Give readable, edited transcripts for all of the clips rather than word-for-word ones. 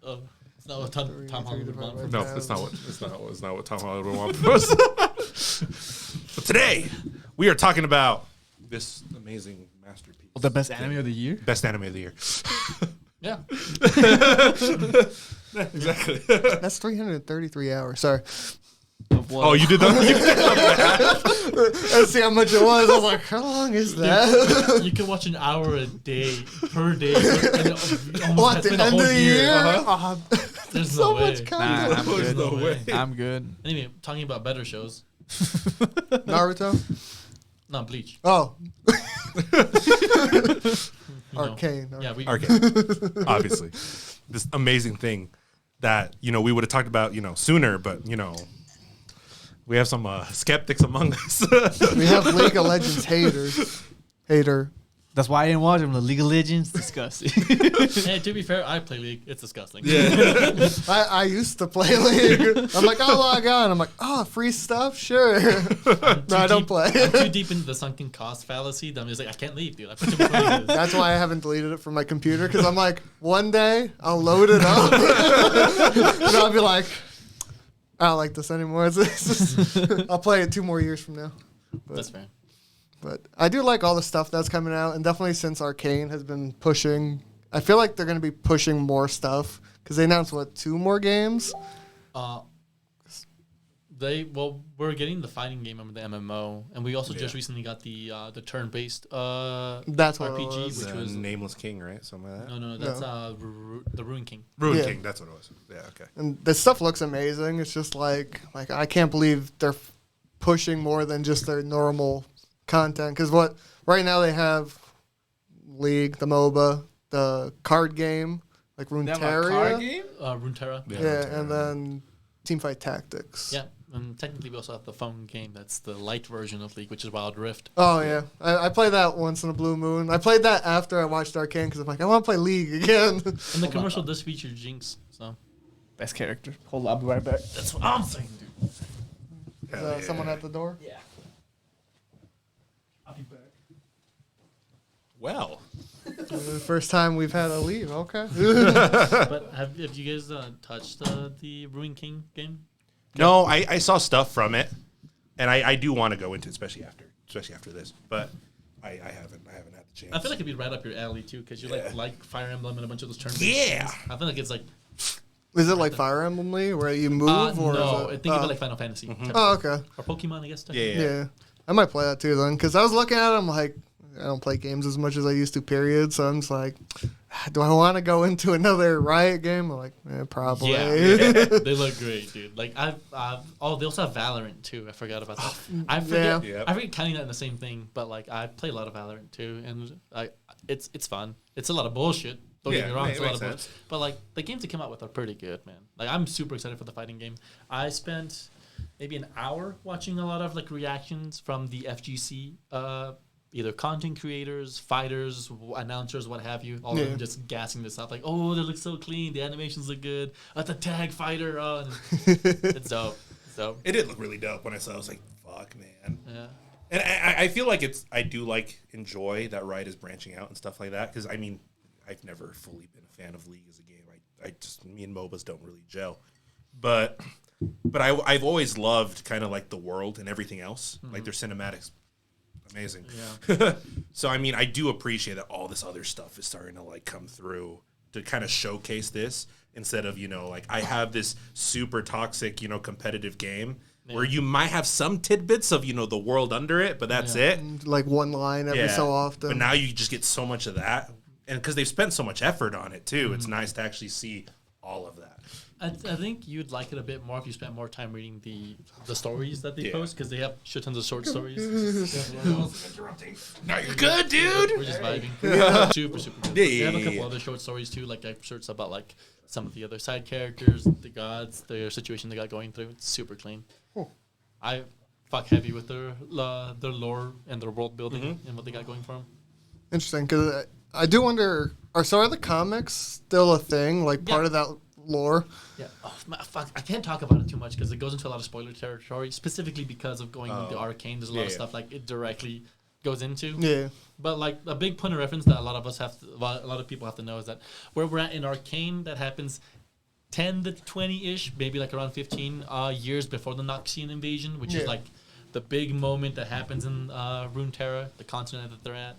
It's not what Tom Holland would want. No, it's not what Tom Holland would want from us. But today, we are talking about this amazing masterpiece. The best anime of the year? Best anime of the year. Yeah. Exactly. That's 333 hours. Sorry. Oh, you did that? Let's see how much it was. I was like, how long is that? You can watch an hour a day per day. What, at the end of the year? Uh-huh. There's so no way. much content. Nah, I'm There's good. no way. I'm good. Anyway, talking about better shows. Naruto? Not Bleach. Oh. You know. Arcane. Yeah, we. Arcane. Obviously. This amazing thing that, we would have talked about, sooner, but, we have some skeptics among us. We have League of Legends haters. Hater. That's why I didn't watch them. The League of Legends, disgusting. Hey, to be fair, I play League. It's disgusting. Yeah. I used to play League. I'm like, I'll log on. I'm like, free stuff? Sure. No, I don't play. I'm too deep into the sunken cost fallacy that I'm just like, I can't leave, dude. I put too much money into this. That's why I haven't deleted it from my computer, because I'm like, one day I'll load it up. And I'll be like, I don't like this anymore. I'll play it 2 more years from now. That's fair. But I do like all the stuff that's coming out, and definitely since Arcane has been pushing, I feel like they're going to be pushing more stuff, because they announced, 2 more games? We're getting the fighting game of the MMO, and we also just recently got the turn-based That's what RPG, it was. which was Nameless King, right? Something like that. no, that's the Ruin King. Ruin Yeah. King, that's what it was. Yeah, okay. And this stuff looks amazing. It's just like I can't believe they're pushing more than just their normal content. Because right now they have League, the MOBA, the card game, like Runeterra. Runeterra. Yeah, and then Teamfight Tactics. Yeah, and technically we also have the phone game. That's the light version of League, which is Wild Rift. Oh, yeah. I played that once in a blue moon. I played that after I watched Arcane, because I'm like, I want to play League again. And the commercial does feature Jinx, so. Best character. Hold on, I'll be right back. That's what I'm saying, dude. Someone at the door? Yeah. I'll be back. Well. The first time we've had a leave. Okay. But have you guys touched the Ruin King game? No, I saw stuff from it, and I do want to go into it, especially after this. But I haven't had the chance. I feel like it'd be right up your alley too, because you like Fire Emblem and a bunch of those turn-based Yeah. games. I feel like it's like. Is it like Fire Emblem League, where you move? Or no, is it, think of it like Final Fantasy. Mm-hmm. Oh, okay. Or Pokemon, I guess. Yeah. I might play that too then, because I was looking at it, I'm like, I don't play games as much as I used to, period. So I'm just like, do I want to go into another Riot game? I'm like, probably. Yeah, they look great, dude. Like they also have Valorant too. I forgot about that. I forget counting that in the same thing, but like I play a lot of Valorant too, and it's fun. It's a lot of bullshit. Don't get me wrong, it's a lot of bullshit. But like the games they come out with are pretty good, man. Like I'm super excited for the fighting game. I spent maybe an hour watching a lot of like reactions from the FGC. Either content creators, fighters, announcers, what have you, all of them just gassing this up, like, oh, they look so clean, the animations look good, the tag fighter, it's dope. It's dope. It did look really dope when I saw it. I was like, fuck, man. Yeah. And I feel like I do enjoy that Riot is branching out and stuff like that, because, I mean, I've never fully been a fan of League as a game. Me and MOBAs don't really gel. But I've always loved kind of like the world and everything else, like their cinematics. Amazing. Yeah. So, I mean, I do appreciate that all this other stuff is starting to, like, come through to kind of showcase this instead of, like, I have this super toxic, competitive game where you might have some tidbits of, the world under it, but that's it. Like one line every so often. But now you just get so much of that. And because they've spent so much effort on it, too, it's nice to actually see all of that. I think you'd like it a bit more if you spent more time reading the stories that they post, because they have shit tons of short stories. Interrupting. No, you're good, dude. We're just vibing. Super good. They have a couple Yeah. other short stories too, like shorts about like some of the other side characters, the gods, their situation they got going through. It's super clean. I fuck heavy with their lore and their world building and what they got going for them. Interesting, because I do wonder, are the comics still a thing, like part of that lore? Yeah. Oh, fuck. I can't talk about it too much because it goes into a lot of spoiler territory, specifically because of going into Arcane. There's a lot of stuff like it directly goes into. Yeah. But like a big point of reference that a lot of people have to know is that where we're at in Arcane, that happens 10 to 20-ish, maybe like around 15 years before the Noxian invasion, which is like the big moment that happens in Runeterra, the continent that they're at.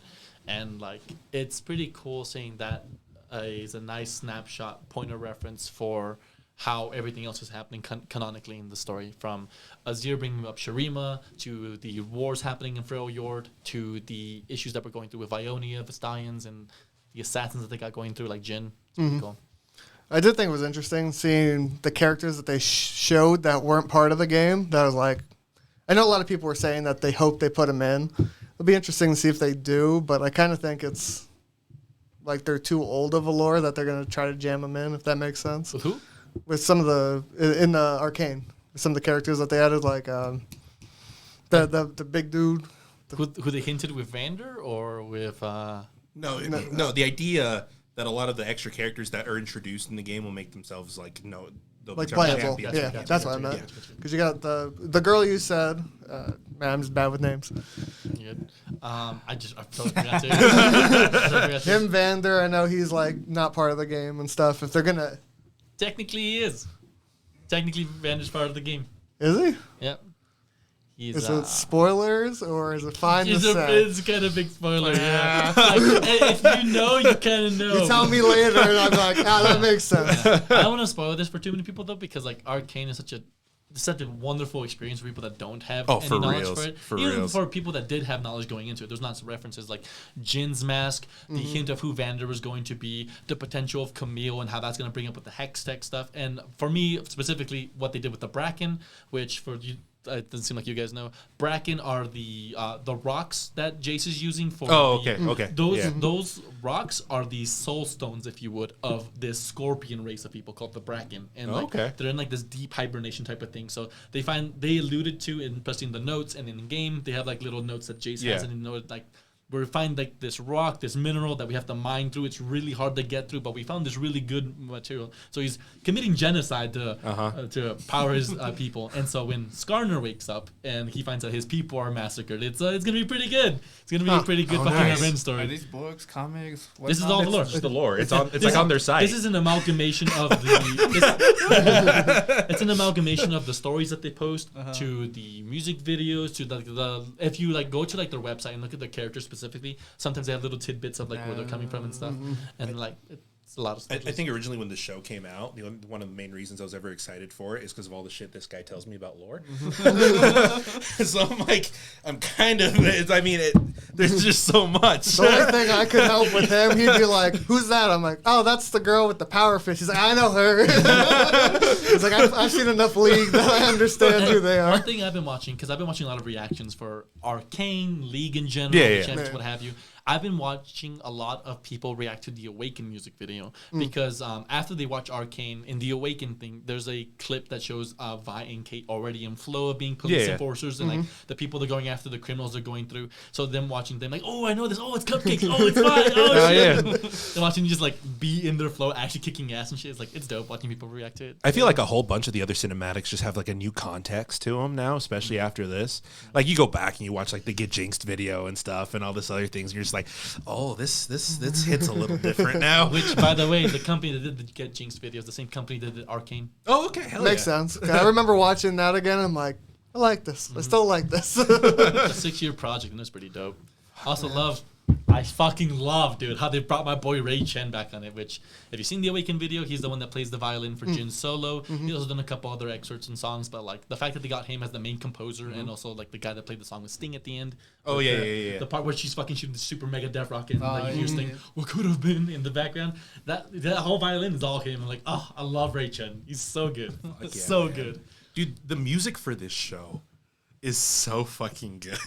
And like it's pretty cool seeing that is a nice snapshot point of reference for how everything else is happening canonically in the story, from Azir bringing up Shurima, to the wars happening in Freljord, to the issues that we're going through with Ionia, the Stallions, and the assassins that they got going through, like Jhin. It's pretty cool. I did think it was interesting seeing the characters that they showed that weren't part of the game. That was like, I know a lot of people were saying that they hope they put them in. It'll be interesting to see if they do, but I kind of think it's like they're too old of a lore that they're going to try to jam them in, if that makes sense. With who? With some of in the Arcane, some of the characters that they added, like the big dude. Who they hinted with Vander or with... No, the idea that a lot of the extra characters that are introduced in the game will make themselves like playable. Yeah, that's what I meant. Because you got the girl you said. Man, I'm just bad with names. Good. I totally forgot to. Him, Vander. I know he's like not part of the game and stuff. If they're gonna, technically he is. Technically, Vander's part of the game. Is he? Yep. Is it spoilers or is it fine to say? It's kind of big spoiler, yeah. Like, if you know, you kind of know. You tell me later, and I'm like, that makes sense. I don't want to spoil this for too many people though, because like Arcane is such a wonderful experience for people that don't have any knowledge for it. Even for people that did have knowledge going into it, there's lots of references like Jin's mask, the hint of who Vander was going to be, the potential of Camille and how that's going to bring up with the Hex Tech stuff. And for me, specifically, what they did with the Bracken, which for you, it doesn't seem like you guys know. Bracken are the rocks that Jace is using for. Oh, okay. Those rocks are the soul stones, if you would, of this scorpion race of people called the Bracken, and they're in like this deep hibernation type of thing. So they alluded to, especially in the notes and in game, they have like little notes that Jace has, and you know, like we find like this rock, this mineral that we have to mine through. It's really hard to get through, but we found this really good material. So he's committing genocide to power his people. And so when Skarner wakes up and he finds out his people are massacred, it's gonna be pretty good. It's gonna be a pretty good revenge story. Are these books, comics? This is all the lore. It's the lore. It's like on their site. This is an amalgamation of it's an amalgamation of the stories that they post to the music videos to the if you like go to like their website and look at the characters specifically, sometimes they have little tidbits of like where they're coming from and stuff, and like it's a lot of stuff. I think originally when the show came out, one of the main reasons I was ever excited for it is because of all the shit this guy tells me about lore. So I'm like, there's just so much. The only thing I could help with him, he'd be like, "Who's that?" I'm like, "Oh, that's the girl with the power fish." He's like, "I know her." He's like, "I've seen enough League that I understand who they are." One thing I've been watching, because I've been watching a lot of reactions for Arcane, League in general, champions, what have you. I've been watching a lot of people react to the Awaken music video because after they watch Arcane, in the Awaken thing, there's a clip that shows Vi and Kate already in flow of being police enforcers and like the people they're going after, the criminals they're going through. So them watching them like, oh, I know this. Oh, it's cupcakes. Oh, it's fine. Oh, shit. They're watching you just like be in their flow, actually kicking ass and shit. It's like, it's dope watching people react to it. I feel like a whole bunch of the other cinematics just have like a new context to them now, especially after this. Like you go back and you watch like the Get Jinxed video and stuff and all this other things. And you're just like, oh, this hits a little different now. Which, by the way, the company that did the Get Jinxed videos, the same company that did Arcane. Oh, okay. Hell Makes sense. I remember watching that again. I'm like, I like this. I still like this. It's a 6-year project, and it's pretty dope. I fucking love, dude, how they brought my boy Ray Chen back on it, which, if you've seen the Awaken video, he's the one that plays the violin for Jin's solo. He's also done a couple other excerpts and songs, but, like, the fact that they got him as the main composer and also, like, the guy that played the song with Sting at the end. Oh, yeah. The part where she's fucking shooting the super mega death rocket and, like, you hear Sting, what could have been in the background. That whole violin is all him. I'm like, oh, I love Ray Chen. He's so good. So good. Dude, the music for this show is so fucking good.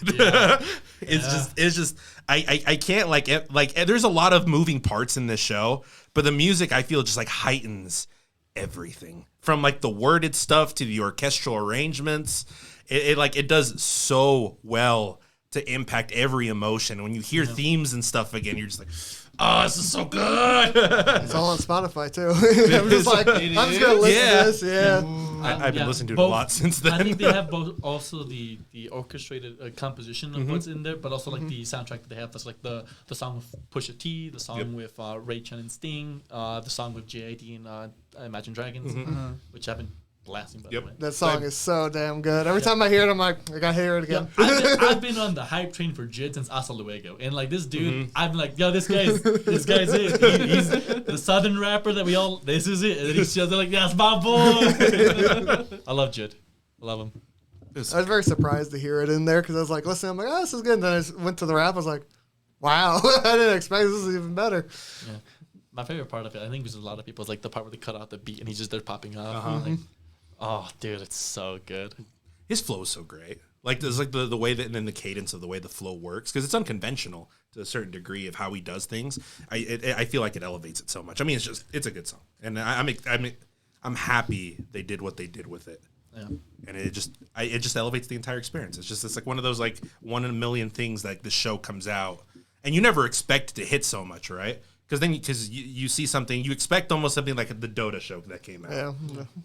It's just I can't like there's a lot of moving parts in this show, but the music I feel just like heightens everything from like the worded stuff to the orchestral arrangements. It does so well to impact every emotion. When you hear themes and stuff again, you're just like, oh, this is so good. It's all on Spotify too. I'm just like, I'm just gonna listen to this. Yeah. I've been listening to it a lot since then. I think they have both also the orchestrated composition of what's in there, but also like the soundtrack that they have. That's like the song with Pusha T, the song with Ray Chen and Sting, the song with JID and Imagine Dragons, which I've been blasting by the way. That song is so damn good. Every time I hear it, I'm like, I gotta hear it again. I've been on the hype train for Jid since Hasta Luego, and like this dude, I'm like, yo, this guy's it. He's the southern rapper that we all. This is it. And he's just like, that's my boy. I love Jid. I love him. I was very surprised to hear it in there because I was like, listen, I'm like, oh, this is good. And then I just went to the rap. I was like, wow, I didn't expect this is even better. Yeah. My favorite part of it, I think, because a lot of people, is like the part where they cut out the beat and he's just there popping off. Like, oh, dude, it's so good. His flow is so great. Like there's like the way that and then the cadence of the way the flow works because it's unconventional to a certain degree of how he does things. I feel like it elevates it so much. I mean, it's a good song, and I'm happy they did what they did with it. Yeah. And it just elevates the entire experience. It's like one of those like 1 in a million things like the show comes out, and you never expect it to hit so much, right? Because you see something, you expect almost something like the Dota show that came out,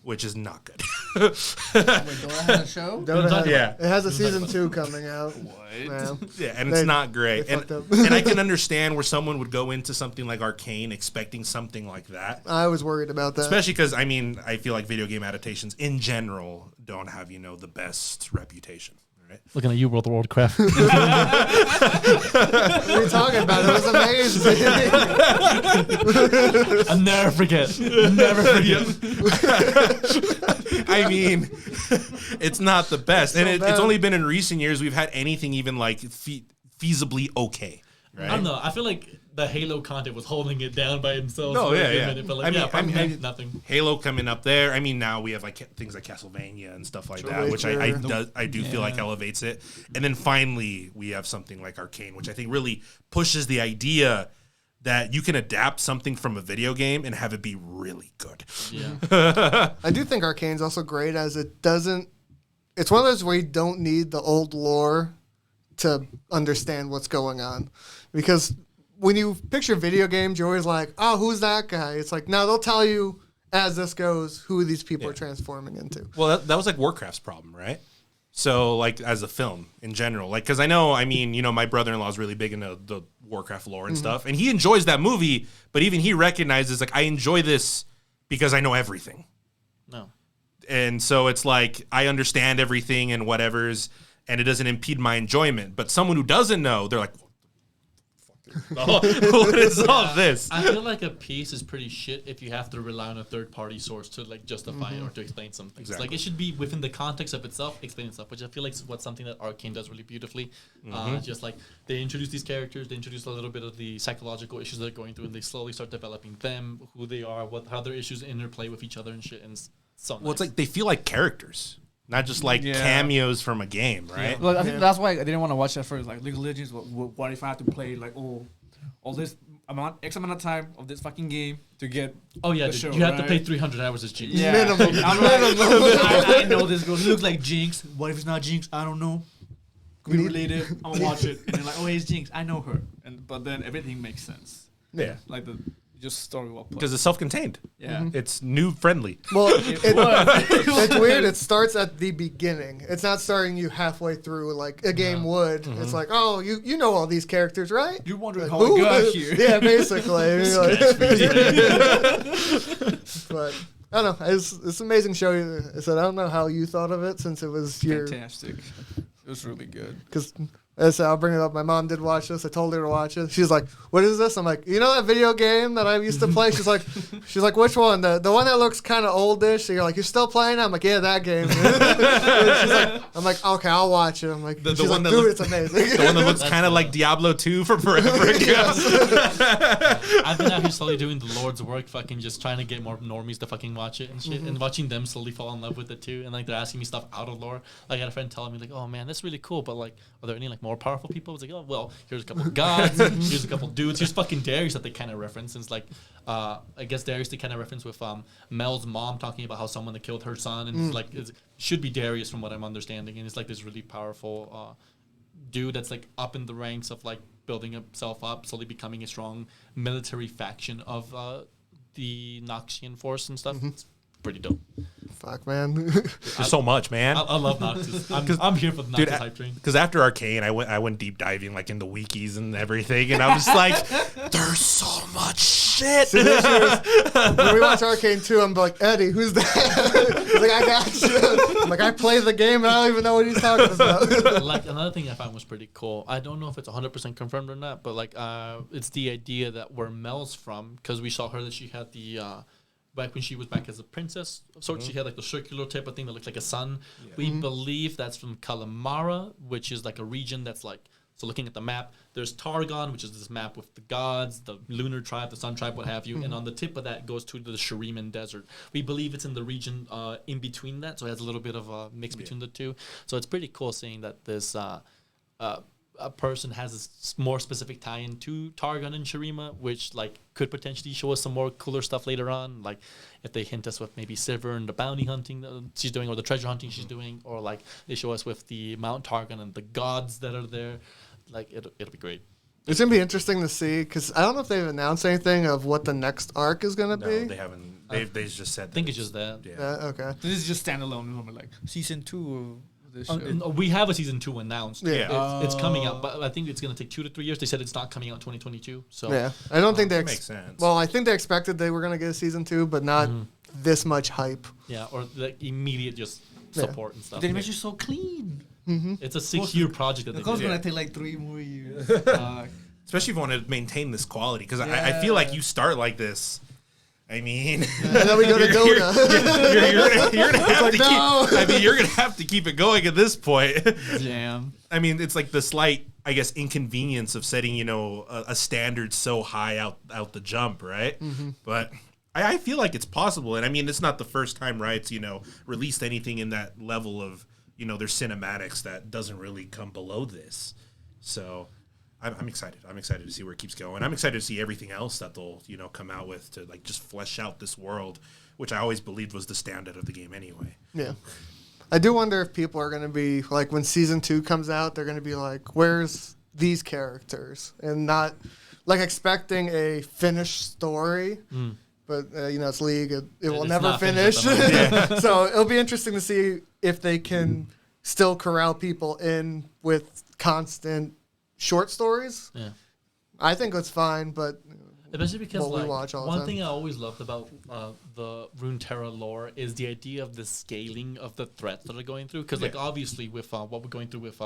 which is not good. Wait, Dora has a show? It has a season 2 coming out. What? Yeah, and it's not great. And I can understand where someone would go into something like Arcane expecting something like that. I was worried about that. Especially because, I mean, I feel like video game adaptations in general don't have, the best reputation. Right? Looking at you, World of Warcraft. What are you talking about? It was amazing. I'll never forget. Never forget. I mean, it's not the best. And it's only been in recent years we've had anything even like feasibly okay. Right? I don't know. I feel like the Halo content was holding it down by himself. No, for yeah, a yeah. minute, but like, I mean, nothing. Halo coming up there. I mean, now we have like things like Castlevania and stuff like that, which I do feel like elevates it. And then finally, we have something like Arcane, which I think really pushes the idea that you can adapt something from a video game and have it be really good. Yeah. I do think Arcane's also great as it doesn't. It's one of those where you don't need the old lore to understand what's going on, because when you picture video games, you're always like, oh, who's that guy? It's like, no, they'll tell you as this goes who these people are transforming into. Well, that was like Warcraft's problem, right? So, like, as a film in general, like, because I know, I mean, my brother-in-law is really big into the Warcraft lore and stuff, and he enjoys that movie, but even he recognizes, like, I enjoy this because I know everything. No. And so it's like, I understand everything and whatever's, and it doesn't impede my enjoyment. But someone who doesn't know, they're like, what is all this? I feel like a piece is pretty shit if you have to rely on a third-party source to like justify it or to explain something. Exactly. Like it should be within the context of itself, explain itself, which I feel like is something that Arcane does really beautifully. Just like they introduce these characters, they introduce a little bit of the psychological issues they're going through, and they slowly start developing them, who they are, how their issues interplay with each other and shit. And so well, it's like they feel like characters. Not just like cameos from a game, right? Yeah. Well, I think that's why I didn't want to watch that first. Like League of Legends, what if I have to play like all this X amount of time of this fucking game to get the show, you have to pay 300 hours as Jinx. Yeah. Minimum. I know this girl. He looks like Jinx. What if it's not Jinx? I don't know. Could be related. I'm gonna watch it. And then like, oh, it's Jinx. I know her. But then everything makes sense. Yeah. Like just story well put. Because it's self-contained. Yeah. It's new friendly. Well, it's weird. It starts at the beginning. It's not starting you halfway through like a game would. It's like, oh, you know all these characters, right? You're wondering Like, how who? I got here. Yeah, basically. But I don't know. It's an amazing show. I said I don't know how you thought of it since it was your Fantastic. It was really good. because. I'll bring it up. My mom did watch this. I told her to watch it. She's like, "What is this?" I'm like, "You know that video game that I used to play?" She's like, "Which one? The one that looks kind of oldish." So you're like, "You're still playing?" I'm like, "Yeah, that game." She's like, "I'm like, okay, I'll watch it." I'm like, The "She's one like, that dude, looks- it's amazing." The one that looks kind of like Diablo 2 from forever ago. I've been out here slowly doing the Lord's work, fucking just trying to get more normies to fucking watch it and shit, and watching them slowly fall in love with it too. And like they're asking me stuff out of lore. Like I had a friend telling me like, "Oh man, that's really cool, but like, are there any like more powerful people?" I was like, "Oh well, here's a couple of gods, here's a couple of dudes, here's fucking Darius that they kind of reference." And it's like, I guess Darius they kind of reference with Mel's mom talking about how someone that killed her son, and it's like it should be Darius from what I'm understanding, and it's like this really powerful dude that's like up in the ranks of like building himself up, slowly becoming a strong military faction of the Noxian force and stuff. It's pretty dope. Fuck, man. There's so much, man. I love Noxus. I'm here for the Noxus hype train. Because after Arcane, I went deep diving like in the wikis and everything, and I was like, "There's so much shit." When we watch Arcane 2, I'm like, Eddie, who's that? He's like, I got you. I'm like, I play the game and I don't even know what he's talking about. Like another thing I found was pretty cool. I don't know if it's 100% confirmed or not, but like it's the idea that where Mel's from, because we saw her that she had the back when she was back as a princess of sorts, she had like the circular type of thing that looked like a sun. Yeah. We believe that's from Kalamara, which is like a region that's like, so looking at the map, there's Targon, which is this map with the gods, the lunar tribe, the sun tribe, what have you, and on the tip of that goes to the Shuriman desert. We believe it's in the region in between that, so it has a little bit of a mix between the two. So it's pretty cool seeing that this a person has a more specific tie-in to Targon and Shurima, which like could potentially show us some more cooler stuff later on, like if they hint us with maybe Sivir and the bounty hunting that she's doing, or the treasure hunting she's doing, or like they show us with the Mount Targon and the gods that are there. Like it'll be great. It's gonna be interesting to see, because I don't know if they've announced anything of what the next arc is gonna be. No, they haven't. They just said. I think it's just that. Yeah. Okay. This is just standalone, like season 2 of this show. We have a season 2 announced. Yeah. It's coming out, but I think it's gonna take 2 to 3 years. They said it's not coming out in 2022. So yeah, I don't think they makes sense. Well, I think they expected they were gonna get a season 2, but not this much hype. Yeah, or like immediate just support and stuff. The animation is so clean. It's a 6-year project that The they code's did. gonna take like 3 more years. Especially if you want to maintain this quality, because I feel like you start like this. I mean, And then we go to Dota. you're gonna have like, to no. keep. I mean, you're gonna have to keep it going at this point. Damn. I mean, it's like the slight, I guess, inconvenience of setting, a standard so high out the jump, right? But I feel like it's possible, and I mean, it's not the first time Riot's released anything in that level of their cinematics that doesn't really come below this. So I'm excited. I'm excited to see where it keeps going. I'm excited to see everything else that they'll come out with to like just flesh out this world, which I always believed was the standard of the game anyway. Yeah. I do wonder if people are going to be, like, when Season 2 comes out, they're going to be like, where's these characters? And not, like, expecting a finished story. But, it's League. It will never finish. So it'll be interesting to see if they can still corral people in with constant short stories. Yeah. I think it's fine, but especially because what we watch all the one time. thing I always loved about the Runeterra lore is the idea of the scaling of the threats that are going through. Because like obviously with what we're going through with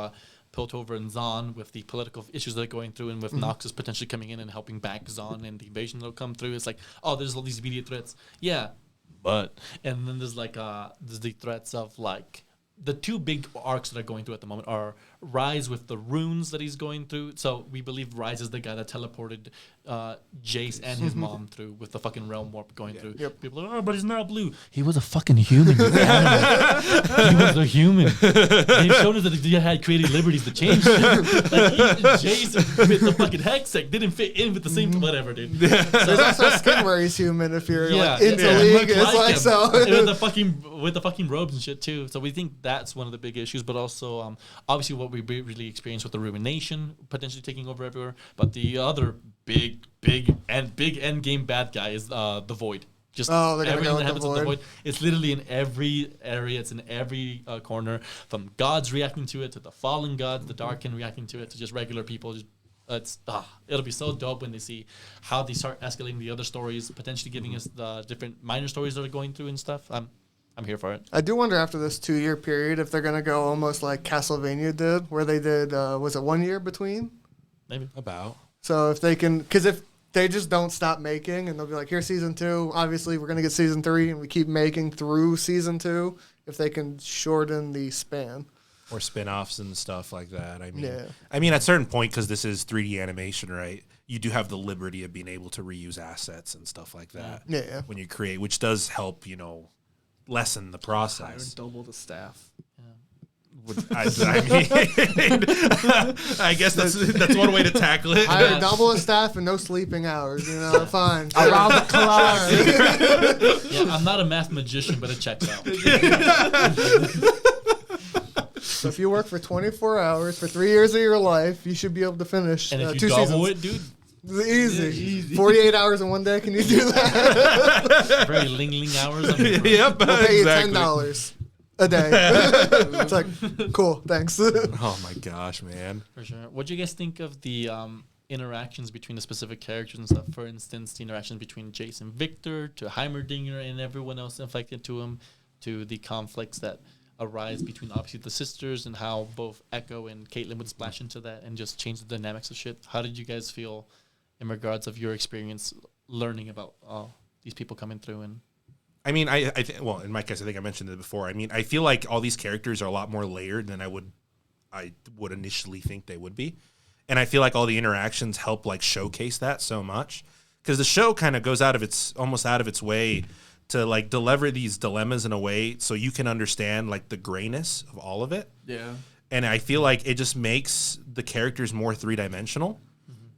Piltover and Zon, with the political issues that are going through, and with Noxus potentially coming in and helping back Zon and the invasion that'll come through, it's like, oh, there's all these immediate threats. Yeah, but and then there's like there's the threats of like the 2 big arcs that are going through at the moment are Rise with the runes that he's going through. So we believe Rise is the guy that teleported Jace and his mom through with the fucking realm warp going through. Yep. People are like, oh, but he's not blue. He was a fucking human. You animal. He was a human. They've shown us that he had creative liberties to change shit. Like, Jace with the fucking hextech didn't fit in with the same whatever, dude. there's also a skin where he's human if you're like into yeah. League. Much It's like him. so. And with the fucking robes and shit too. So we think that's one of the big issues, but also obviously what we really experienced with the Ruination potentially taking over everywhere. But the other big end game bad guy is the Void. Just they're gonna everything go that with happens the with the Void. Void. It's literally in every area. It's in every corner. From gods reacting to it to the fallen gods, the Darkin reacting to it to just regular people. Just it'll be so dope when they see how they start escalating the other stories, potentially giving us the different minor stories that are going through and stuff. I'm here for it. I do wonder after this 2-year period if they're going to go almost like Castlevania did, where they did, was it 1 year between? Maybe. About. So if they can, because if they just don't stop making and they'll be like, here's season 2, obviously we're going to get season 3 and we keep making through season 2, if they can shorten the span. Or spin-offs and stuff like that. Yeah. I mean, at a certain point, because this is 3D animation, right? You do have the liberty of being able to reuse assets and stuff like that. Yeah. When you create, which does help, lessen the process. Double the staff. I guess that's one way to tackle it. Hire double the staff and no sleeping hours, fine. Around the clock. Yeah, I'm not a math magician, but it checks out. So if you work for 24 hours for 3 years of your life, you should be able to finish And if you 2 double seasons. it, dude, Easy. 48 hours in one day. Can you do that? very ling hours. Yep, We'll pay exactly. you $10 a day. It's like, cool, thanks. Oh my gosh, man. For sure. What do you guys think of the interactions between the specific characters and stuff? For instance, the interactions between Jace and Victor, to Heimerdinger and everyone else infected to him, to the conflicts that arise between obviously the sisters, and how both Echo and Caitlyn would splash into that and just change the dynamics of shit. How did you guys feel in regards of your experience learning about these people coming through? And I mean, well, in my case, I think I mentioned it before. I mean, I feel like all these characters are a lot more layered than I would initially think they would be. And I feel like all the interactions help like showcase that so much, because the show kind of goes almost out of its way to like deliver these dilemmas in a way so you can understand like the grayness of all of it. Yeah. And I feel like it just makes the characters more 3-dimensional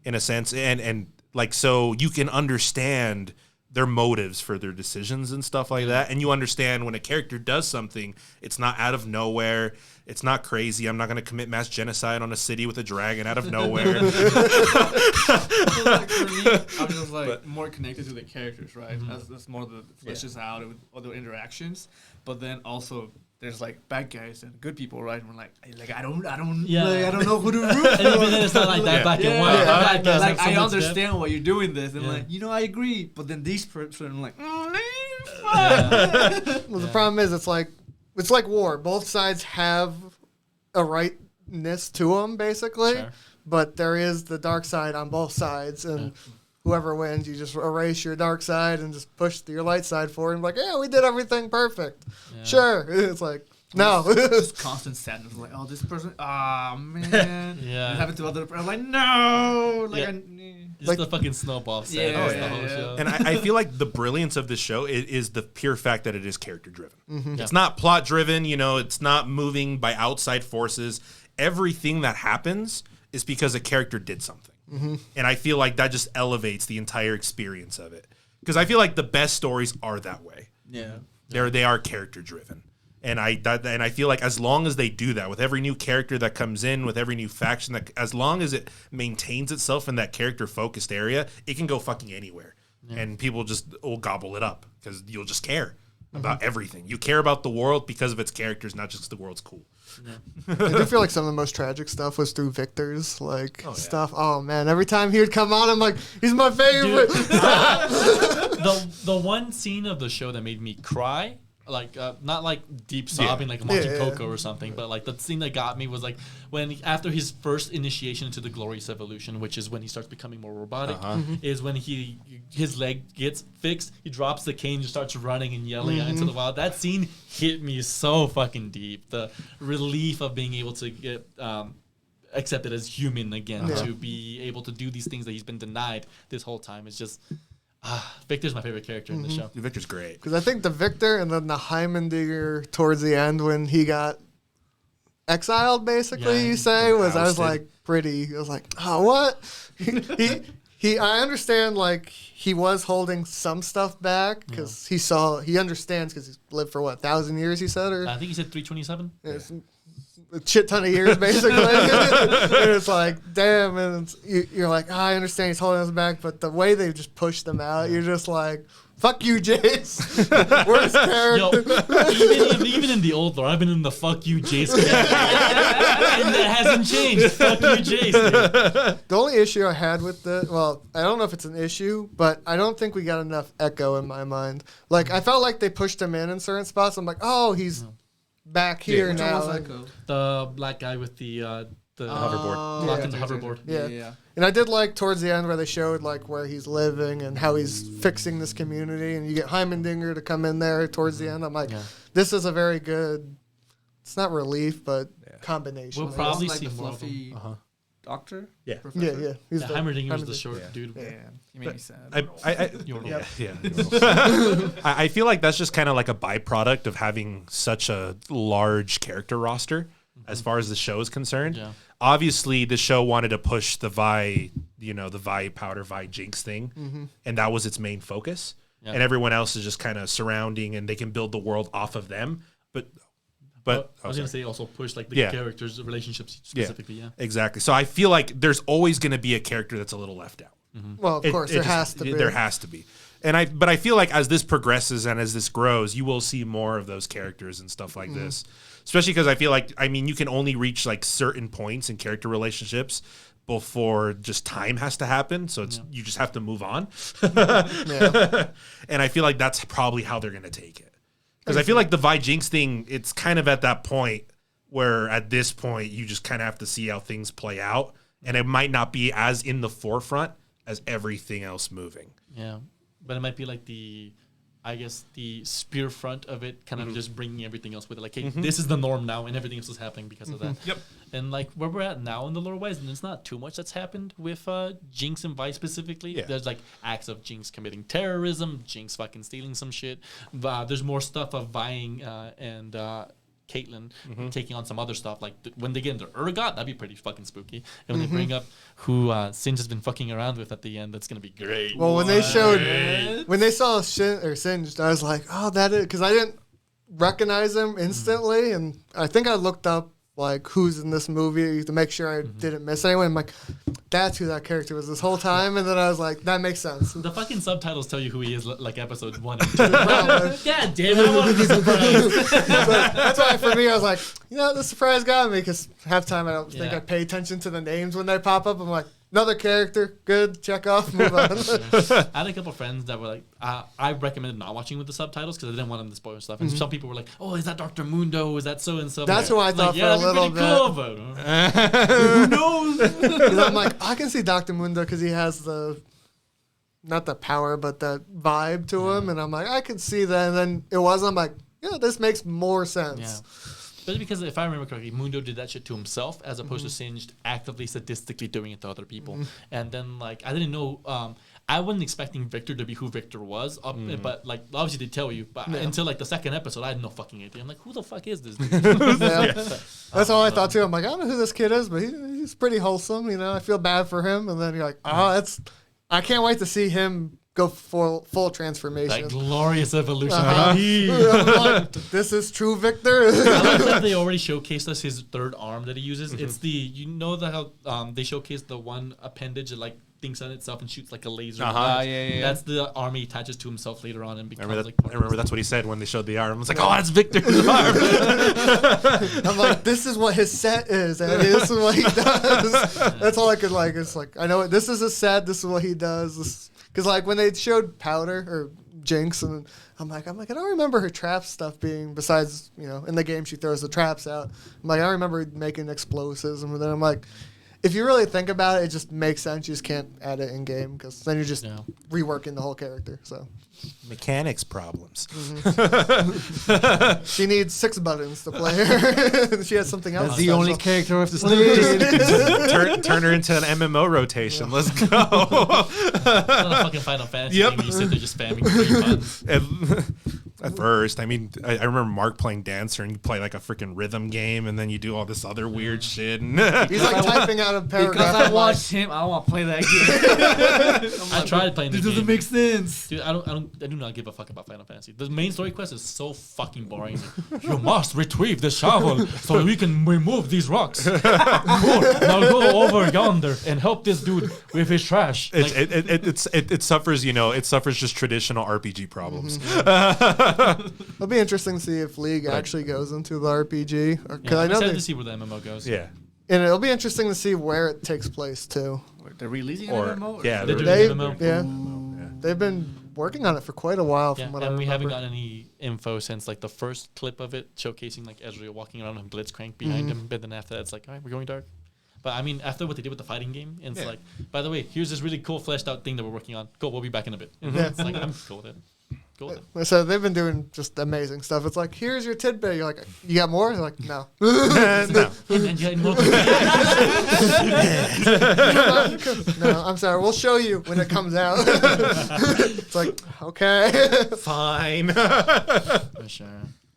in a sense. And like, so you can understand their motives for their decisions and stuff like that. And you understand when a character does something, it's not out of nowhere. It's not crazy. I'm not going to commit mass genocide on a city with a dragon out of nowhere. So, like, for me, I'm just like more connected to the characters, right? That's more the fleshes out with other interactions. But then also there's like bad guys and good people, right? And we're like I don't know who to root for. and even then it's not like that black and white. Yeah. Bad guys Like have so I much understand depth. why you're doing this, and Yeah. like I agree. But then these person, I'm like, Well, the problem is it's like war. Both sides have a rightness to them, basically. Sure. But there is the dark side on both sides, and whoever wins, you just erase your dark side and just push your light side forward. And like, yeah, we did everything perfect. Yeah. Sure. It's like, no. just constant sadness. Like, oh, this person, man. Yeah. It happened to other people. I'm like, no. Like, Yeah. Just Like- the fucking snowball set. Yeah, The whole yeah. show. And I feel like the brilliance of this show is the pure fact that it is character driven. Yeah. It's not plot driven, it's not moving by outside forces. Everything that happens is because a character did something. And I feel like that just elevates the entire experience of it. Because I feel like the best stories are that way. yeah. They are character driven. And I feel like as long as they do that with every new character that comes in, with every new faction, that as long as it maintains itself in that character focused area, it can go fucking anywhere. And people just will gobble it up because you'll just care about everything. You care about the world because of its characters, not just 'cause the world's cool. I do feel like some of the most tragic stuff was through Victor's stuff. Oh man, every time he would come on, I'm like, he's my favorite. The one scene of the show that made me cry, like not like deep sobbing like I'm watching Yeah. Coco or something, but like the scene that got me was like when after his first initiation into the glorious evolution, which is when he starts becoming more robotic, is when his leg gets fixed, he drops the cane, just starts running and yelling out into the wild. That scene hit me so fucking deep. The relief of being able to get accepted as human again, to be able to do these things that he's been denied this whole time is just. Victor's my favorite character in the show. Victor's great. Because I think the Victor and then the Heimerdinger towards the end when he got exiled, basically, Yeah, you say, was I was ousted. like pretty. I was like, oh, what? he I understand like he was holding some stuff back because he understands because he's lived for 1,000 years, he said, or I think he said 327. it's a shit ton of years, basically. And it's like, damn, and you're like, I understand he's holding us back, but the way they just pushed them out, you're just like, fuck you, Jace. Worst character. Even in the old lore, I've been in the fuck you, Jace character. And that hasn't changed. Fuck you, Jace. Dude. The only issue I had with I don't know if it's an issue, but I don't think we got enough Echo in my mind. Like, I felt like they pushed him in certain spots. I'm like, oh, he's back here Which one now. was Echo? The black guy with the hoverboard. locked Yeah. into hoverboard. Yeah. And I did like towards the end where they showed like where he's living and how he's fixing this community, and you get Heimerdinger to come in there towards the end. I'm like, this is a very good. It's not relief, but combination. We'll I probably like see the more of fluffy doctor. Yeah. guess. Professor? Yeah. He's Yeah, the- Heimerdinger's the Heimerdinger. short dude. Yeah, he made me sad. I feel like that's just kind of like a byproduct of having such a large character roster as far as the show is concerned. Yeah. Obviously, the show wanted to push the Vi powder, Vi Jinx thing, and that was its main focus. Yeah. And everyone else is just kind of surrounding, and they can build the world off of them. But But I was gonna say also push like the Yeah. characters' relationships specifically. Yeah. Exactly. So I feel like there's always going to be a character that's a little left out. Well, of course, there has to be. There has to be. But I feel like as this progresses and as this grows, you will see more of those characters and stuff like this. Especially because I feel like, I mean, you can only reach like certain points in character relationships before just time has to happen. So it's you just have to move on. And I feel like that's probably how they're going to take it. Because I feel like the Vi Jinx thing, it's kind of at that point where at this point you just kind of have to see how things play out. And it might not be as in the forefront as everything else moving. Yeah. But it might be like the spear front of it, kind of just bringing everything else with it. Like, hey, this is the norm now, and everything else is happening because of that. Yep. And like where we're at now in the lore-wise, and there's not too much that's happened with Jinx and Vi specifically. Yeah. There's like acts of Jinx committing terrorism, Jinx fucking stealing some shit. There's more stuff of vying and Caitlyn taking on some other stuff. Like when they get into Urgot, that'd be pretty fucking spooky. And when they bring up who Singe has been fucking around with at the end, that's gonna be great. Well, when they saw Singed, I was like, oh, that is, because I didn't recognize him instantly, and I think I looked up like who's in this movie to make sure I didn't miss anyone. I'm like, that's who that character was this whole time, and then I was like, that makes sense. The fucking subtitles tell you who he is, like episode 1 and 2. Probably. God damn it, I want to be surprised. But that's why for me, I was like, the surprise got me, because half the time I don't think Yeah. I pay attention to the names when they pop up. I'm like, another character, good, check off, move on. I had a couple friends that were like, I recommended not watching with the subtitles because I didn't want them to spoil stuff. And some people were like, oh, is that Dr. Mundo? Is that so and so? That's who I thought for a that'd be little pretty bit. cool, but who knows? 'Cause I'm like, I can see Dr. Mundo because he has not the power, but the vibe to him. And I'm like, I can see that. And then it was, I'm like, yeah, this makes more sense. Yeah. But because if I remember correctly, Mundo did that shit to himself as opposed to Singed actively, sadistically doing it to other people. And then, like, I didn't know, I wasn't expecting Victor to be who Victor was, but, like, obviously they tell you. But until, like, the second episode, I had no fucking idea. I'm like, who the fuck is this dude? That's all I thought too. I'm like, I don't know who this kid is, but he's pretty wholesome. I feel bad for him. And then you're like, I can't wait to see him go full transformation. That glorious evolution. I'm like, this is true Victor. I like that they already showcased us his third arm that he uses. It's how they showcased the one appendage that like thinks on itself and shoots like a laser. Yeah. That's the arm he attaches to himself later on and becomes I like. remember that's what he said when they showed the arm. I was like, oh, that's Victor's arm. I'm like, this is what his set is, and this is what he does. That's all I could like. It's like, I know this is his set. This is what he does. Because like when they showed Powder or Jinx, and I'm like, I don't remember her trap stuff being besides in the game she throws the traps out. I'm like, I remember making explosives, and then I'm like, if you really think about it, it just makes sense. You just can't add it in game because then you're just reworking the whole character. So Mechanics problems. she needs 6 buttons to play her. She has something else. That's the only character with the story. Turn her into an MMO rotation. Let's go. It's not a fucking Final Fantasy game. You sit there just spamming 3 buttons. At first, I mean, I remember Mark playing Dancer, and you play like a freaking rhythm game, and then you do all this other weird shit. And He's like typing out a paragraph. Because I watched him, I want to play that game. I tried playing the This game. doesn't make sense. Dude, I do not give a fuck about Final Fantasy. The main story quest is so fucking boring. You must retrieve the shovel so we can remove these rocks. Cool. Now go over yonder and help this dude with his trash. it suffers, it suffers just traditional RPG problems. It'll be interesting to see if League actually goes into the RPG. I'm excited to see where the MMO goes. Yeah. And it'll be interesting to see where it takes place too. They're releasing Or- an MMO? yeah, They're doing They, an MMO. yeah, they've been working on it for quite a while. Yeah, From what I and we remember. haven't gotten any info since like the first clip of it showcasing like Ezreal walking around with Blitzcrank behind him. But then after that, it's like, all right, we're going dark. But I mean, after what they did with the fighting game, and it's like, by the way, here's this really cool fleshed out thing that we're working on. Cool, we'll be back in a bit. And it's like, I'm cool with it. Cool with it. So they've been doing just amazing stuff. It's like, here's your tidbit. You're like, you got more? They're like, no. No. Hey man, you had more No, I'm sorry. We'll show you when it comes out. It's like, okay. Fine. For sure.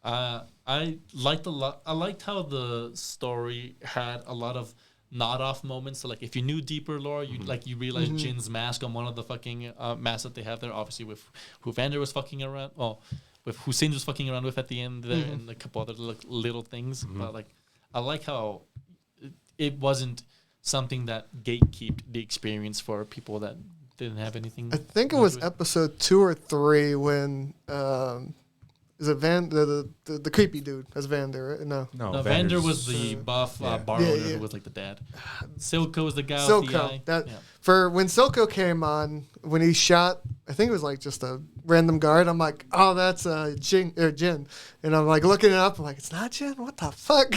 I liked a lot. I liked how the story had a lot of nod off moments. So like, if you knew deeper lore, you realize Jin's mask on one of the fucking masks that they have there. Obviously, with who Vander was fucking around. Well, with Hussein was fucking around with at the end there, and a couple other little things. But like, I like how it wasn't something that gatekeeped the experience for people that didn't have anything. I think it was episode 2 or 3 when is it the creepy dude as Vander? Right? No, Vander was the buff bar owner who was like the dad. Silco was the guy with the eye. For when Silco came on, when he shot, I think it was like just a random guard. I'm like, oh, that's Jin, and I'm like looking it up. I'm like, it's not Jin. What the fuck?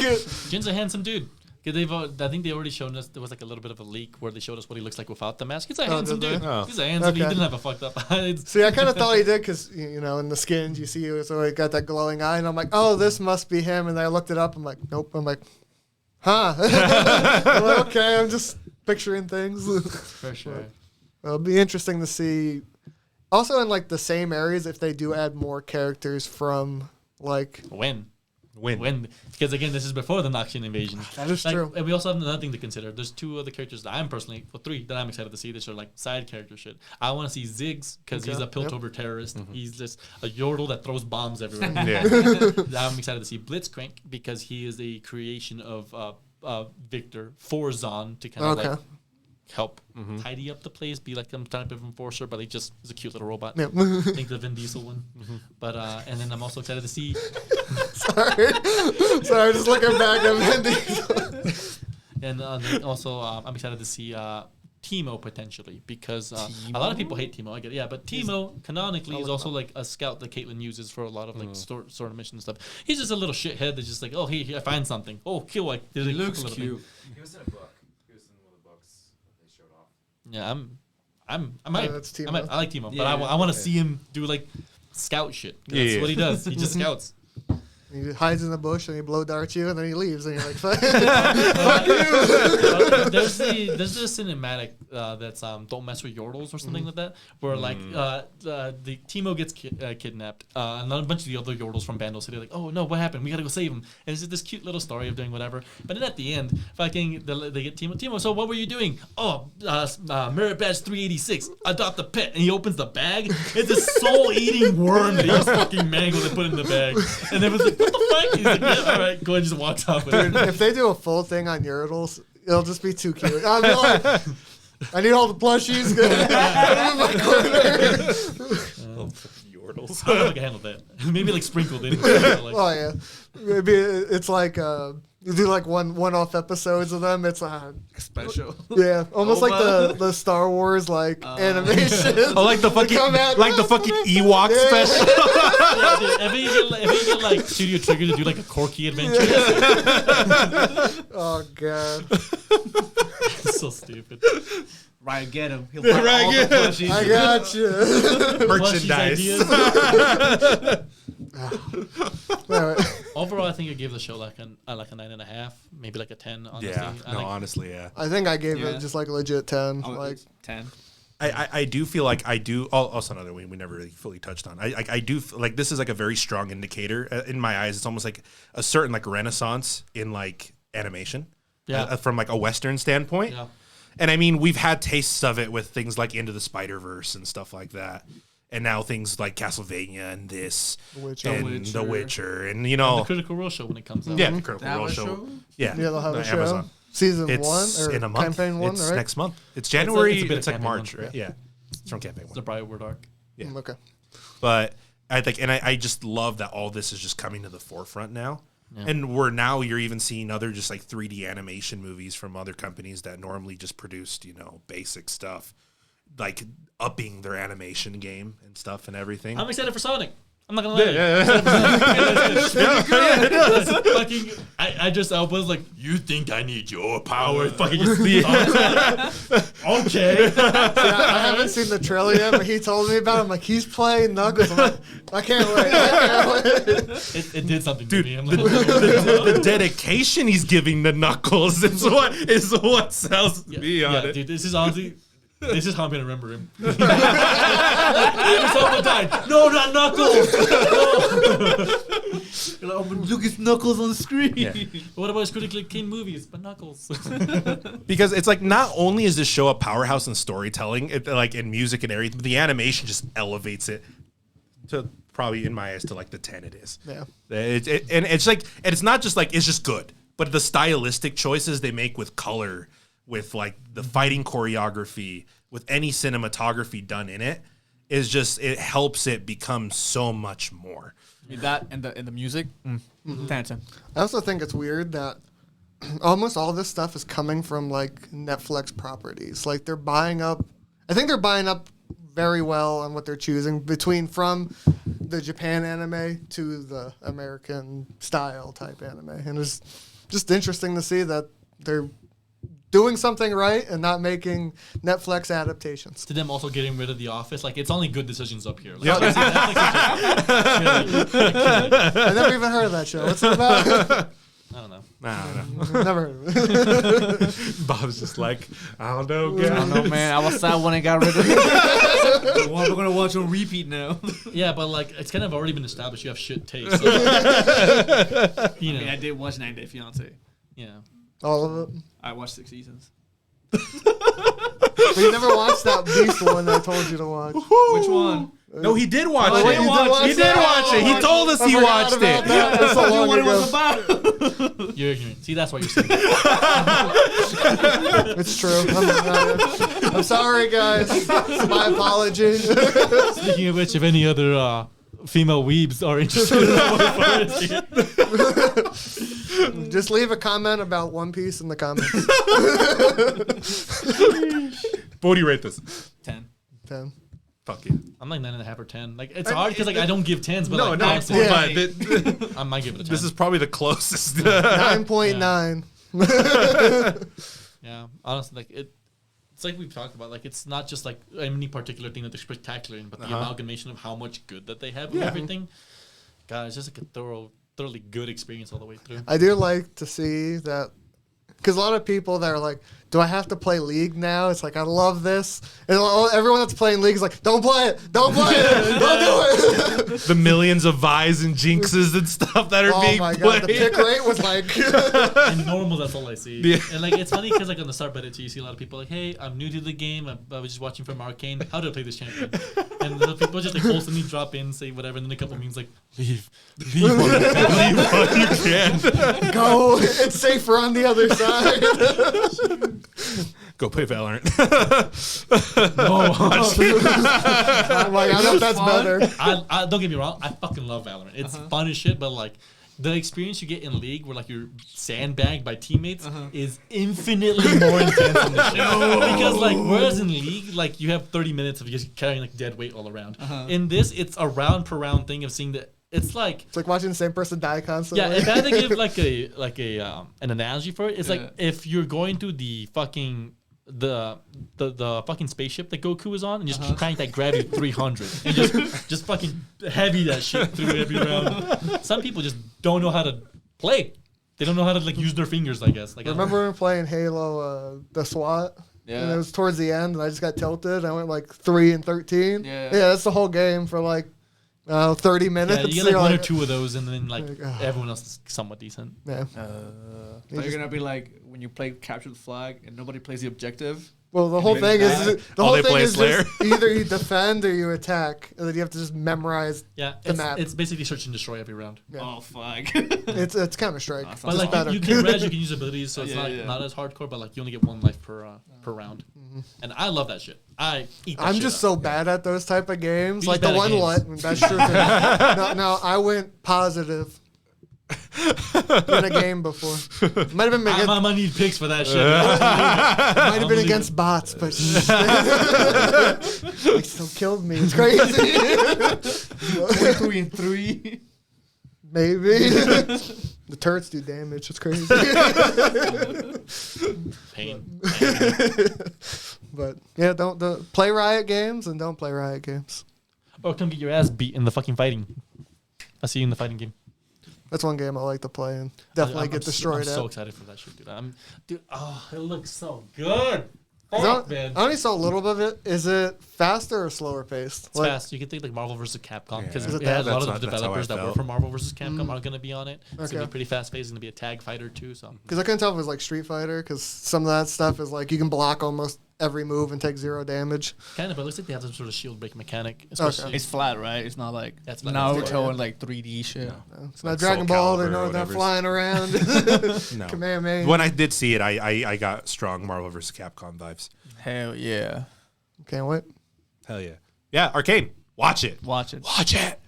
Jin's a handsome dude. I think they already shown us. There was like a little bit of a leak where they showed us what he looks like without the mask. He's a handsome dude. He's a handsome. He didn't have a fucked up eyes. See, I kind of thought he did because in the skins you see he got that glowing eye, and I'm like, oh, this must be him. And then I looked it up. I'm like, nope. I'm like, huh? I'm like, okay, I'm just picturing things. For sure. It'll be interesting to see. Also, in like the same areas, if they do add more characters from like when, because again, this is before the Noxian invasion. That is true. And we also have another thing to consider. There's 2 other characters that I'm personally, 3 that I'm excited to see. That are like side character shit. I want to see Ziggs because he's a Piltover terrorist. He's just a yordle that throws bombs everywhere. I'm excited to see Blitzcrank because he is a creation of Victor for Zon to kind of like help tidy up the place, be like some type of enforcer, but he just is a cute little robot. I think the Vin Diesel one. But and then I'm also excited to see. Sorry, just looking back at Vin Diesel. And then also I'm excited to see Teemo potentially because a lot of people hate Teemo. I get it, but Teemo canonically is also like a scout that Caitlyn uses for a lot of like sort of mission stuff. He's just a little shithead that's just like, oh, hey, I find something. Oh, kill like. He looks cute. He was in a book. Yeah, I like Teemo, but I want to see him do like scout shit. That's what he does. He just scouts. He hides in the bush and he blow darts you, and then he leaves, and you're like, "Fuck There's the cinematic that's "Don't Mess with Yordles" or something like that, where like the Teemo gets kidnapped, and a bunch of the other Yordles from Vandal City are like, "Oh no, what happened? We gotta go save him." And it's just this cute little story of doing whatever. But then at the end, fucking they get Teemo. So what were you doing? Oh, Merit Badge 386. Adopt a pet, and he opens the bag. It's a soul-eating worm that he just fucking mangled and put in the bag, and it was like, what the fuck? He's like, yeah, all right, go ahead, just walks off with it. If they do a full thing on Yordles, it'll just be too cute. I'll be like, I need all the plushies. Yordles. I don't know if I can handle that. Maybe like sprinkled in. Like, oh yeah, maybe it's like you do like one-off episodes of them. It's special. Yeah, almost like the Star Wars like animation. Oh, like the fucking fucking Ewok special. Yeah, dude, if you get like Studio Trigger to do like a Corky adventure. Oh god, it's so stupid. Ryan, get him. He'll buy all the plushies. I got you. Merchandise. Overall, I think I gave the show like a 9.5, maybe like a 10. Honestly, honestly, yeah. I think I gave it just like a legit 10. Like 10. I do feel like I do. Also, another one we never really fully touched on. I do like this is like a very strong indicator in my eyes. It's almost like a certain like renaissance in like animation, from like a Western standpoint. Yeah. And I mean, we've had tastes of it with things like Into the Spider-Verse and stuff like that. And now things like Castlevania and this and The Witcher and and the Critical Role show when it comes out. Yeah, the Critical Role show. Yeah, they'll have a show. Amazon. Season it's 1 or in a month. Campaign 1, it's right? next month. It's January. It's like March, month, right? Yeah. It's from Campaign 1. It's a Briarwood arc. Yeah. Okay. But I think, and I just love that all this is just coming to the forefront now. Yeah. And you're even seeing other just like 3D animation movies from other companies that normally just produced, basic stuff, like upping their animation game and stuff and everything. I'm excited for Sonic. I'm not gonna lie. I was like, you think I need your power? Fucking okay. I haven't seen the trailer yet, but he told me about it. I'm like, he's playing Knuckles. I'm like, I can't wait. It did something to me. The dedication he's giving to Knuckles is what sells me on it. Dude, this is honestly. This is how I'm going to remember him. Someone died. No, not Knuckles. No. Look, it's Knuckles on the screen. Yeah. What about his critically acclaimed movies? But Knuckles. Because it's like not only is this show a powerhouse in storytelling, like in music and everything, but the animation just elevates it to probably in my eyes to like the 10 it is. Yeah. And it's like, and it's not just like it's just good, but the stylistic choices they make with color, with like the fighting choreography, with any cinematography done in it, is just, it helps it become so much more. That and the music. 10. I also think it's weird that almost all this stuff is coming from like Netflix properties. Like they're buying up. I think they're buying up very well on what they're choosing from the Japan anime to the American style type anime, and it's just interesting to see that they're doing something right and not making Netflix adaptations. To them also getting rid of The Office, like it's only good decisions up here. Like, Yeah. I never even heard of that show. What's it about? I don't know. Never heard of it. Bob's just like, I don't know, I guys. don't know, man. I was sad when I got rid of it. The one we're gonna watch on repeat now. Yeah, but like it's kind of already been established you have shit taste. So, you know, I did watch 90 Day Fiance. you know. All of it. I watched 6 seasons. But you never watched that Beast one that I told you to watch. Which one? No, he did watch Oh, it. wait, you did watch He did watch it. He told us I he forgot watched about it. that. That's so long What it ago. was about? You're ignorant. See, that's why you're saying. It's true. I'm sorry, guys. My apologies. Speaking of which, if any other female weebs are interested in more Just leave a comment about One Piece in the comments. What do you rate this? 10. 10. Fuck you. I'm like 9.5 or 10. Like it's hard because like I don't give 10s, but No, like no. honestly, Yeah. But I might give it a 10. this is probably the closest. 9.9. Yeah, honestly, like it's like we've talked about. Like it's not just like any particular thing that they're spectacular in, but the amalgamation of how much good that they have and everything. God, it's just like a thoroughly good experience all the way through. I do like to see that, because a lot of people that are like, do I have to play League now? It's like, I love this. And everyone that's playing League is like, don't play it. Don't play it. Don't do it. The millions of Vi's and Jinxes and stuff that are Oh being my played. God. The pick rate was like, And normal, that's all I see. Yeah. And like it's funny because like on the start Reddit, you see a lot of people like, "Hey, I'm new to the game. I was just watching from Arcane. How do I play this champion?" And the people just like wholesomely drop in, say whatever, and then a couple memes like, "Leave What you can. go. It's safer on the other side. Go play Valorant. Oh my God, I know that's fun. better. I don't get me wrong, I fucking love Valorant. It's fun as shit, but like the experience you get in League where like you're sandbagged by teammates is infinitely more intense than the shit. Because like whereas in League, like you have 30 minutes of just carrying like dead weight all around. In this, it's a round per round thing of seeing that it's like It's like watching the same person die constantly. yeah, if I had to give like an analogy for it, it's Yeah. like if you're going through the fucking the fucking spaceship that Goku is on and just keep cranking that gravity 300 and just fucking heavy that shit through every round. Some people just don't know how to play. They don't know how to like use their fingers, I guess. Like I don't know. Remember when we were playing Halo, the SWAT? Yeah. And it was towards the end, and I just got tilted. I went like 3 and 13. Yeah. That's the whole game for like 30 minutes. Yeah, you get You're like one or two of those, and then like Like, everyone else is somewhat decent. Yeah. So you're gonna be like when you play capture the flag and nobody plays the objective. Well, the whole you thing die. is the Oh, whole they thing play is Slayer? just either you defend or you attack, and then you have to just memorize. Yeah, The map. it's basically search and destroy every round. Yeah. Oh fuck. It's Counter-Strike. Awesome. But Just like better. you can res, you can use abilities, so it's Yeah, not as hardcore. But like you only get one life per round, and I love that shit. I eat that I'm shit just up. so bad at those type of games. You're Like just the bad one at what? That's true. No, I went positive in a game before. Might have been against, I'm gonna need picks for that shit. might have been believe against it. bots, but they still killed me. It's crazy. 3 and 3. Maybe the turrets do damage. It's crazy. Pain. But yeah, don't play Riot games and don't play Riot games. Or come get your ass beat in the fucking fighting. I see you in the fighting game. That's one game I like to play and definitely I'm get destroyed I'm so at. excited for that shit, dude. It looks so good. I Fuck, man. only saw a little bit of it. Is it faster or slower paced? It's fast. You can think like Marvel vs. Capcom because Yeah. Is it a lot That's of not- the that's how I developers that work felt. for Marvel vs. Capcom are going to be on it. It's going to Okay. be pretty fast paced. It's going to be a tag fighter too. So Because I couldn't tell if it was like Street Fighter, because some of that stuff is like you can block almost every move and take 0 damage. Kind of, but it looks like they have some sort of shield break mechanic. Okay. It's flat, right? It's not like That's flat. Naruto and like 3D shit. No, it's not Like Dragon Soul Ball. They Calibur know or they're not whatever's- flying around. No. Kamehameha. When I did see it, I got strong Marvel vs. Capcom vibes. Hell yeah. Can't wait. Hell yeah. Yeah, Arcane. Watch it. Watch it. Watch it.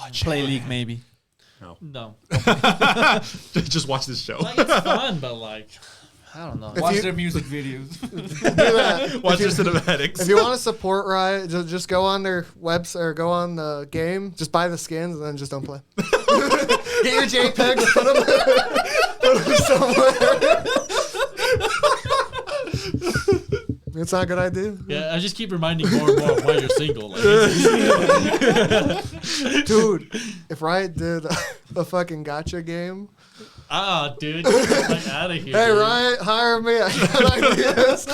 Watch Play it. League maybe. No. Just watch this show. Like, it's fun, but like, I don't know. Watch you- their music videos. Do that. Watch their cinematics. If you want to support Riot, just go on their website or go on the game. Just buy the skins and then just don't play. Get your JPEGs, put them somewhere. It's not a good idea. Yeah, I just keep reminding more and more of why you're single. Like, Dude, if Riot did a fucking gacha game. dude, get like out of here. Hey, dude. Riot, hire me. I got ideas.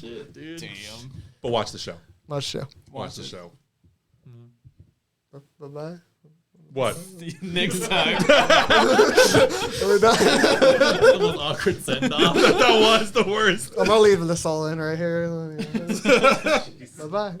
Shit, dude. Damn. But watch the show. Let's show. Watch the show. Bye-bye. What? Next time. We're done. The most awkward send off. That was the worst. I'm going to leave this all in right here. Bye-bye.